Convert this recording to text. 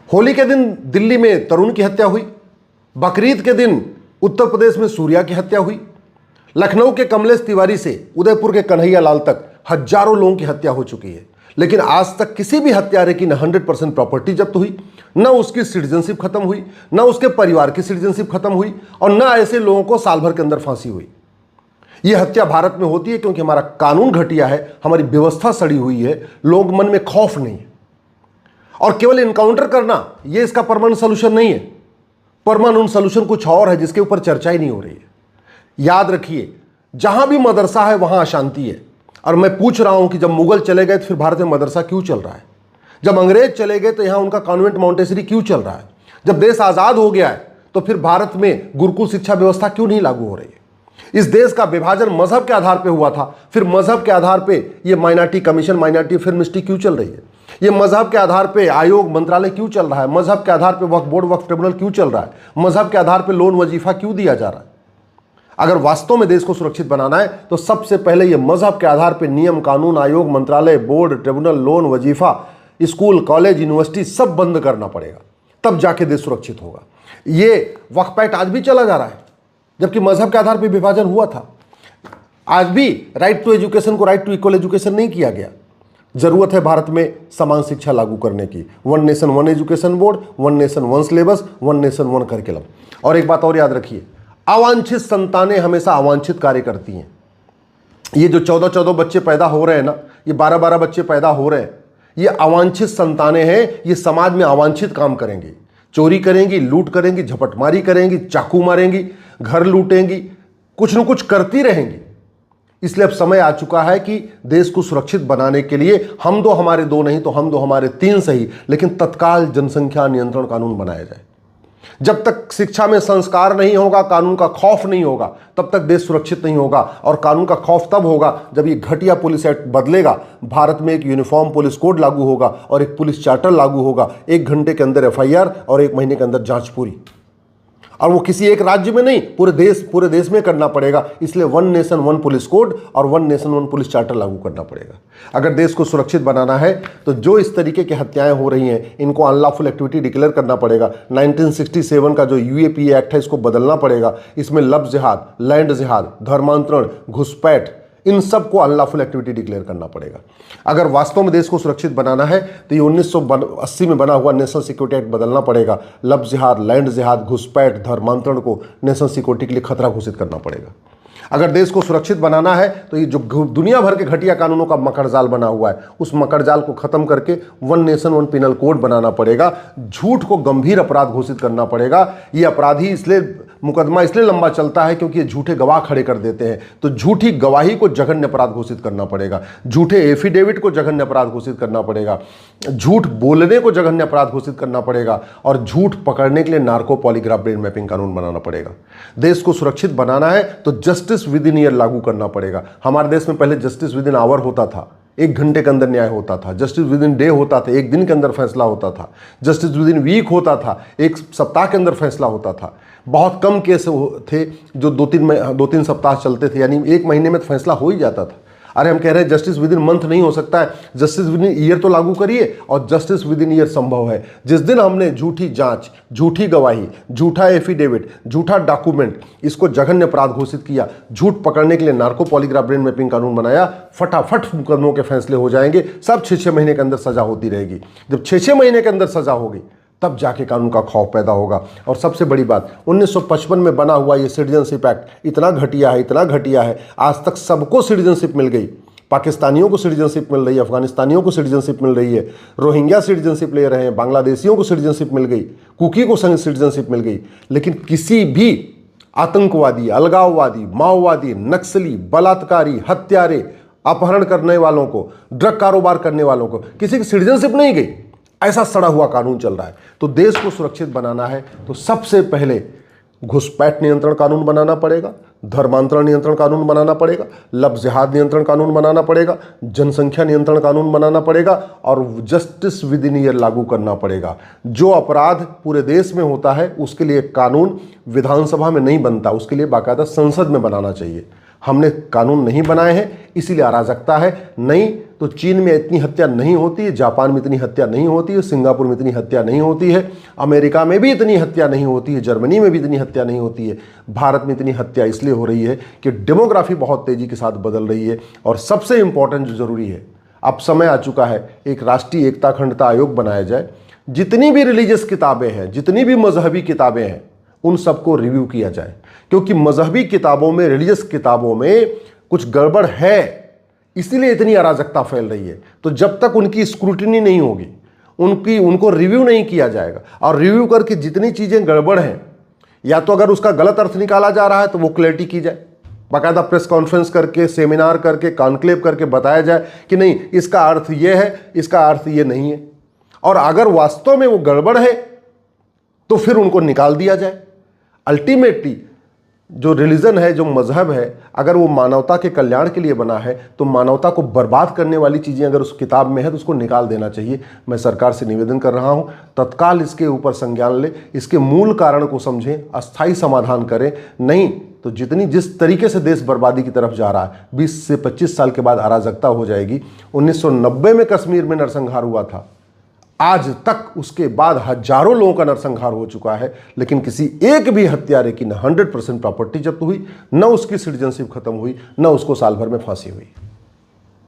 होली के दिन दिल्ली में तरुण की हत्या हुई, बकरीद के दिन उत्तर प्रदेश में सूर्या की हत्या हुई, लखनऊ के कमलेश तिवारी से उदयपुर के कन्हैया लाल तक हजारों लोगों की हत्या हो चुकी है, लेकिन आज तक किसी भी हत्यारे की न 100% प्रॉपर्टी जब्त हुई, न उसकी सिटीजनशिप खत्म हुई, न उसके परिवार की सिटीजनशिप खत्म हुई, और न ऐसे लोगों को साल भर के अंदर फांसी हुई। यह हत्या भारत में होती है क्योंकि हमारा कानून घटिया है, हमारी व्यवस्था सड़ी हुई है, लोग मन में खौफ नहीं है। और केवल इनकाउंटर करना यह इसका परमानेंट सोल्यूशन नहीं है। परमानेंट सोल्यूशन कुछ और है जिसके ऊपर चर्चा ही नहीं हो रही है। याद रखिए, जहां भी मदरसा है वहां अशांति है। और मैं पूछ रहा हूं कि जब मुगल चले गए तो फिर भारत में मदरसा क्यों चल रहा है? जब अंग्रेज चले गए तो यहां उनका कॉन्वेंट मॉन्टेसरी क्यों चल रहा है? जब देश आजाद हो गया है तो फिर भारत में गुरुकुल शिक्षा व्यवस्था क्यों नहीं लागू हो रही है? इस देश का विभाजन मजहब के आधार पर हुआ था, फिर मजहब के आधार पर यह minority commission, minority film ministry क्यों चल रही है? ये मजहब के आधार पे आयोग मंत्रालय क्यों चल रहा है? मजहब के आधार पे वक्फ बोर्ड, वक्फ ट्रिब्यूनल क्यों चल रहा है? मजहब के आधार पे लोन वजीफा क्यों दिया जा रहा है? अगर वास्तव में देश को सुरक्षित बनाना है तो सबसे पहले ये मजहब के आधार पे नियम कानून, आयोग मंत्रालय, बोर्ड ट्रिब्यूनल, लोन वजीफा, स्कूल कॉलेज यूनिवर्सिटी सब बंद करना पड़ेगा, तब जाके देश सुरक्षित होगा। ये वक्फ एक्ट आज भी चला जा रहा है, जबकि मजहब के आधार पर विभाजन हुआ था। आज भी राइट टू एजुकेशन को राइट टू इक्वल एजुकेशन नहीं किया गया। जरूरत है भारत में समान शिक्षा लागू करने की। One nation one education board, one nation one syllabus, one nation one curriculum. और एक बात और याद रखिए, अवांछित संतानें हमेशा अवांछित कार्य करती हैं। ये जो 14-14 बच्चे पैदा हो रहे हैं ना, ये 12-12 बच्चे पैदा हो रहे हैं, ये अवांछित संतानें हैं। ये समाज में अवांछित काम करेंगी, चोरी करेंगी, लूट करेंगी, झपटमारी करेंगी, चाकू मारेंगी, घर लूटेंगी, कुछ न कुछ करती रहेंगी। इसलिए अब समय आ चुका है कि देश को सुरक्षित बनाने के लिए हम दो हमारे दो नहीं तो हम दो हमारे तीन सही, लेकिन तत्काल जनसंख्या नियंत्रण कानून बनाया जाए। जब तक शिक्षा में संस्कार नहीं होगा, कानून का खौफ नहीं होगा, तब तक देश सुरक्षित नहीं होगा। और कानून का खौफ तब होगा जब ये घटिया पुलिस एक्ट बदलेगा, भारत में एक यूनिफॉर्म पुलिस कोड लागू होगा और एक पुलिस चार्टर लागू होगा। 1 घंटे के अंदर FIR और 1 महीने के अंदर जांच पूरी। और वो किसी एक राज्य में नहीं, पूरे देश में करना पड़ेगा। इसलिए one nation one police code और one nation one police charter लागू करना पड़ेगा। अगर देश को सुरक्षित बनाना है तो जो इस तरीके की हत्याएं हो रही हैं, इनको अनलॉफुल एक्टिविटी डिक्लेयर करना पड़ेगा। 1967 का जो UAPA एक्ट है, इसको बदलना पड़ेगा। इसमें लव जिहाद, लैंड जिहाद, धर्मांतरण, घुसपैठ, इन सब को अनलॉफुल एक्टिविटी डिक्लेयर करना पड़ेगा। अगर वास्तव में देश को सुरक्षित बनाना है तो ये 1980 में बना हुआ नेशनल सिक्योरिटी एक्ट बदलना पड़ेगा। लव जिहाद, लैंड जिहाद, घुसपैठ, धर्मांतरण को नेशनल सिक्योरिटी के लिए खतरा घोषित करना पड़ेगा। अगर देश को सुरक्षित बनाना है तो ये जो दुनिया भर के घटिया कानूनों का मकड़जाल बना हुआ है, उस मकड़जाल को खत्म करके one nation one penal code बनाना पड़ेगा। झूठ को गंभीर अपराध घोषित करना पड़ेगा। ये अपराधी इसलिए मुकदमा इसलिए लंबा चलता है क्योंकि ये झूठे गवाह खड़े कर देते हैं, तो झूठी गवाही को जघन्य अपराध घोषित करना पड़ेगा। झूठे एफिडेविट को जघन्य अपराध घोषित करना पड़ेगा। झूठ बोलने को जघन्य अपराध घोषित करना पड़ेगा। और झूठ पकड़ने के लिए नार्को पॉलीग्राफ ब्रेन मैपिंग कानून बनाना पड़ेगा। देश को सुरक्षित बनाना है तो जस्टिस विद इन ईयर लागू करना पड़ेगा। हमारे देश में पहले जस्टिस विद इन आवर होता था, 1 घंटे के अंदर न्याय होता था। जस्टिस विद इन डे होता था, 1 दिन के अंदर फैसला होता था। जस्टिस विद इन वीक होता था, 1 सप्ताह के अंदर फैसला होता था। बहुत कम केस थे जो 2-3 सप्ताह चलते थे, यानी 1 महीने में तो फैसला हो ही जाता था। अरे हम कह रहे हैं जस्टिस विद इन मंथ नहीं हो सकता है, जस्टिस विद इन ईयर तो लागू करिए। और जस्टिस विद इन ईयर संभव है। जिस दिन हमने झूठी जांच, झूठी गवाही, झूठा एफिडेविट, झूठा डॉक्यूमेंट, इसको जघन्य अपराध घोषित किया, झूठ पकड़ने के लिए नार्को पॉलीग्राफ ब्रेन मैपिंग कानून बनाया, फटाफट मुकदमों के फैसले हो जाएंगे। सब 6-6 महीने के अंदर सजा होती रहेगी। जब 6-6 महीने के अंदर सजा होगी तब जाके कानून का खौफ पैदा होगा। और सबसे बड़ी बात, 1955 में बना हुआ ये सिटीजनशिप एक्ट इतना घटिया है, इतना घटिया है, आज तक सबको सिटीजनशिप मिल गई। पाकिस्तानियों को सिटीजनशिप मिल रही है, अफगानिस्तानियों को सिटीजनशिप मिल रही है, रोहिंग्या सिटीजनशिप ले रहे हैं, बांग्लादेशियों को सिटीजनशिप मिल गई, कुकी को सिटीजनशिप मिल गई। लेकिन किसी भी आतंकवादी, अलगाववादी, माओवादी, नक्सली, बलात्कारी, हत्यारे, अपहरण करने वालों को, ड्रग कारोबार करने वालों को किसी की सिटीजनशिप नहीं गई। ऐसा सड़ा हुआ कानून चल रहा है। तो देश को सुरक्षित बनाना है तो सबसे पहले घुसपैठ नियंत्रण कानून बनाना पड़ेगा, धर्मांतरण नियंत्रण कानून बनाना पड़ेगा, लव जिहाद नियंत्रण कानून बनाना पड़ेगा, जनसंख्या नियंत्रण कानून बनाना पड़ेगा और जस्टिस विद इन ईयर लागू करना पड़ेगा। जो अपराध पूरे देश में होता है उसके लिए कानून विधानसभा में नहीं बनता, उसके लिए बाकायदा संसद में बनाना चाहिए। हमने कानून नहीं बनाए हैं इसीलिए अराजकता है, नहीं तो चीन में इतनी हत्या नहीं होती है, जापान में इतनी हत्या नहीं होती है, सिंगापुर में इतनी हत्या नहीं होती है, अमेरिका में भी इतनी हत्या नहीं होती है, जर्मनी में भी इतनी हत्या नहीं होती है। भारत में इतनी हत्या इसलिए हो रही है कि डेमोग्राफी बहुत तेजी के साथ बदल रही है। और सबसे इंपॉर्टेंट जो जरूरी है, अब समय आ चुका है एक राष्ट्रीय एकता अखंडता आयोग बनाया जाए। जितनी भी रिलीजियस किताबें हैं, जितनी भी मजहबी किताबें हैं, उन सबको रिव्यू किया जाए, क्योंकि मजहबी किताबों में, रिलीजियस किताबों में कुछ गड़बड़ है, इसीलिए इतनी अराजकता फैल रही है। तो जब तक उनकी स्क्रूटिनी नहीं होगी, उनको रिव्यू नहीं किया जाएगा, और रिव्यू करके जितनी चीजें गड़बड़ हैं, या तो अगर उसका गलत अर्थ निकाला जा रहा है तो वो क्लैरिटी की जाए, बाकायदा प्रेस कॉन्फ्रेंस करके, सेमिनार करके, कॉन्क्लेव करके बताया जाए कि नहीं इसका अर्थ ये है, इसका अर्थ ये नहीं है। और अगर वास्तव में वो गड़बड़ है तो फिर उनको निकाल दिया जाए। अल्टीमेटली जो रिलीजन है, जो मजहब है, अगर वो मानवता के कल्याण के लिए बना है तो मानवता को बर्बाद करने वाली चीज़ें अगर उस किताब में है तो उसको निकाल देना चाहिए। मैं सरकार से निवेदन कर रहा हूँ, तत्काल इसके ऊपर संज्ञान ले, इसके मूल कारण को समझें, अस्थायी समाधान करें। नहीं तो जिस तरीके से देश बर्बादी की तरफ जा रहा है, 20 से 25 साल के बाद अराजकता हो जाएगी। 1990 में कश्मीर में नरसंहार हुआ था, आज तक उसके बाद हजारों लोगों का नरसंहार हो चुका है, लेकिन किसी एक भी हत्यारे की न 100% प्रॉपर्टी जब्त हुई, न उसकी सिटीजनशिप खत्म हुई, न उसको साल भर में फांसी हुई।